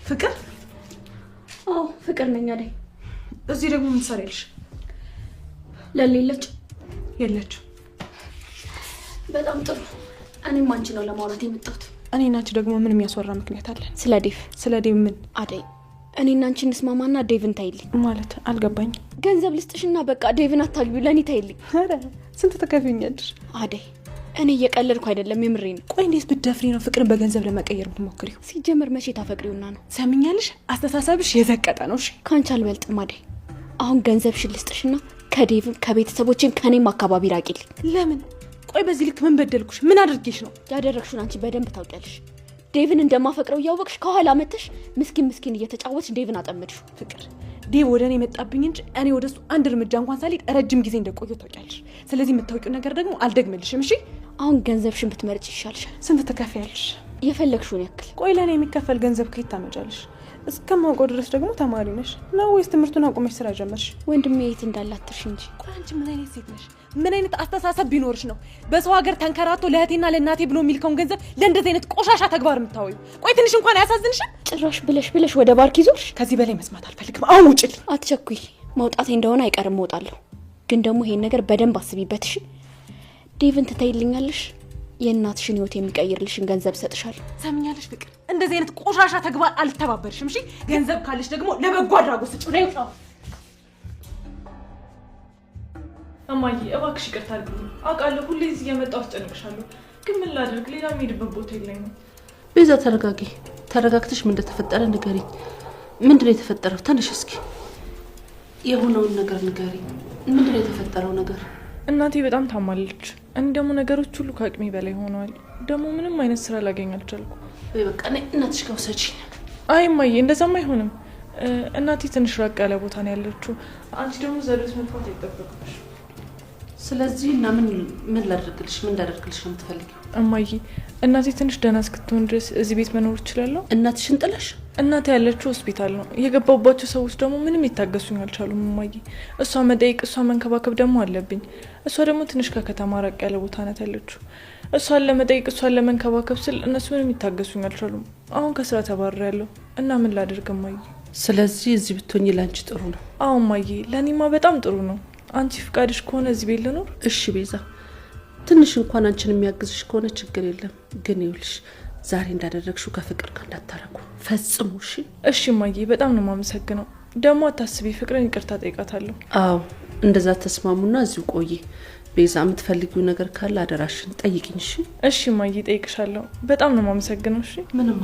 ፍቅር? አዎ ፍቅር ነኝ አይደል? እዚህ ደግሞ ምን ትሰሪያለሽ? ለሌለች የለች። በጣም ጥሩ። እኔም አንቺ ነው ለማውራት የመጣሁት። እኔና አንቺ ደግሞ ምን የሚያስወራ ምክንያት አለን? ስለ ዴቭ። ስለ ዴቭ ምን? አደይ እኔና አንቺ እንስማማና ዴቭን ታይልኝ። ማለት አልገባኝ። ገንዘብ ልስጥሽና በቃ ዴቭን አታግቢው፣ ለኔ ታይልኝ። አረ ስንት ተከፍኛለሽ? አደይ እኔ እየቀለድኩ አይደለም፣ የምሬን። ቆይ እንዴት ብትደፍሪ ነው ፍቅርን በገንዘብ ለመቀየር የምትሞክሪው? ሲጀመር መቼ ታፈቅሪውና ነው? ሰምኛለሽ? አስተሳሰብሽ የዘቀጠ ነው። እሺ ካንቺ አልበልጥም አደይ። አሁን ገንዘብሽን ልስጥሽና ከዴቭም ከቤተሰቦቼም ከኔም አካባቢ ራቂልኝ። ለምን? ቆይ በዚህ ልክ ምን በደልኩሽ? ምን አድርጌሽ ነው? ያደረግሽውን አንቺ በደንብ ታውቂያለሽ። ዴቭን እንደማፈቅረው እያወቅሽ ከኋላ መተሽ ምስኪን እየተጫወትሽ ዴቭን አጠመድሽው። ፍቅር ዴቭ ወደ እኔ መጣብኝ እንጂ እኔ ወደ እሱ አንድ እርምጃ እንኳን ሳልሄድ ረጅም ጊዜ እንደቆየሁ ታውቂያለሽ። ስለዚህ የምታውቂው ነገር ደግሞ አልደግምልሽም። እሺ አሁን ገንዘብሽን ብትመርጭ ይሻልሻል። ስንት ትከፍያለሽ? የፈለግሽውን ያክል። ቆይ ለእኔ የሚከፈል ገንዘብ ከየት ታመጫለሽ? እስከማውቀው ድረስ ደግሞ ተማሪ ነሽ ነው ወይስ ትምህርቱን አቁመሽ ስራ ጀመርሽ? ወንድሜ የት እንዳለ አትርሺ እንጂ። ቆይ አንቺ ምን አይነት ሴት ነሽ? ምን አይነት አስተሳሰብ ቢኖርሽ ነው በሰው ሀገር ተንከራቶ ለእህቴና ለእናቴ ብሎ የሚልከውን ገንዘብ ለእንደዚህ አይነት ቆሻሻ ተግባር የምታወዩ? ቆይ ትንሽ እንኳን አያሳዝንሽም? ጭራሽ ብለሽ ወደ ባርክ ይዞሽ። ከዚህ በላይ መስማት አልፈልግም። አሁን ውጭልኝ። አትቸኩይ። መውጣቴ እንደሆነ አይቀርም እወጣለሁ። ግን ደግሞ ይሄን ነገር በደንብ አስቢበት እሺ። ዴቭን ትተይልኛለሽ፣ የእናትሽን ህይወት የሚቀይርልሽን ገንዘብ ሰጥሻለሁ። ሰምኛለሽ ፍቅር፣ እንደዚህ አይነት ቆሻሻ ተግባር አልተባበርሽም። እሺ ገንዘብ ካለሽ ደግሞ ለበጎ አድራጎት ስጪው። ላይ ነው እማዬ፣ እባክሽ ይቅርታ አድርጊልኝ። አውቃለሁ ሁሌ እዚህ እየመጣሁ አስጨንቅሻለሁ፣ ግን ምን ላድርግ? ሌላ የምሄድበት ቦታ የለኝም። ቤዛ ተረጋጊ። ተረጋግተሽ ምን እንደተፈጠረ ንገሪኝ። ምንድነው የተፈጠረው? ተነሽ እስኪ የሆነውን ነገር ንገሪኝ። ምንድነው የተፈጠረው ነገር? እናቴ በጣም ታማለች። እኔ ደግሞ ነገሮች ሁሉ ከአቅሜ በላይ ሆነዋል። ደግሞ ምንም አይነት ስራ ላገኝ አልቻልኩ። ወይ በቃ እናትሽ ጋር ውሰጂኝ። አይ እማዬ፣ እንደዛም አይሆንም። እናቴ ትንሽ ራቅ ያለ ቦታ ነው ያለችው። አንቺ ደግሞ ዘዴት መጥፋት አይጠበቅብሽ። ስለዚህ እና ምን ላደርግልሽ? ምን እንዳደርግልሽ ነው የምትፈልጊው? እማዬ፣ እናቴ ትንሽ ደህና እስክትሆን ድረስ እዚህ ቤት መኖር እችላለሁ? እናትሽን ጥለሽ? እናቴ ያለችው ሆስፒታል ነው። የገባባቸው ሰዎች ደግሞ ምንም ይታገሱኝ አልቻሉም እማዬ። እሷ መጠየቅ፣ እሷ መንከባከብ ደግሞ አለብኝ። እሷ ደግሞ ትንሽ ከከተማ ራቅ ያለ ቦታ ናት ያለችው። እሷን ለመጠየቅ፣ እሷን ለመንከባከብ ስል እነሱ ምንም ይታገሱኝ አልቻሉም። አሁን ከስራ ተባርሬያለሁ እና ምን ላደርግ እማዬ? ስለዚህ እዚህ ብትሆኚ ላንቺ ጥሩ ነው? አዎ እማዬ፣ ለኔማ በጣም ጥሩ ነው። አንቺ ፍቃድሽ ከሆነ እዚህ ቤት ልኖር? እሺ ቤዛ፣ ትንሽ እንኳን አንቺን የሚያግዝሽ ከሆነ ችግር የለም። ግን ይኸውልሽ ዛሬ እንዳደረግሽው ከፍቅር ጋር እንዳታረጉ ፈጽሙ። እሺ? እሺ እማዬ፣ በጣም ነው የማመሰግነው። ደግሞ አታስቢ፣ ፍቅርን ይቅርታ ጠይቃታለሁ። አዎ እንደዛ ተስማሙና እዚሁ ቆይ። ቤዛ የምትፈልጊው ነገር ካለ አደራሽን ጠይቂኝ። እሺ? እሺ እማዬ፣ ጠይቅሻለሁ። በጣም ነው የማመሰግነው። እሺ? ምንም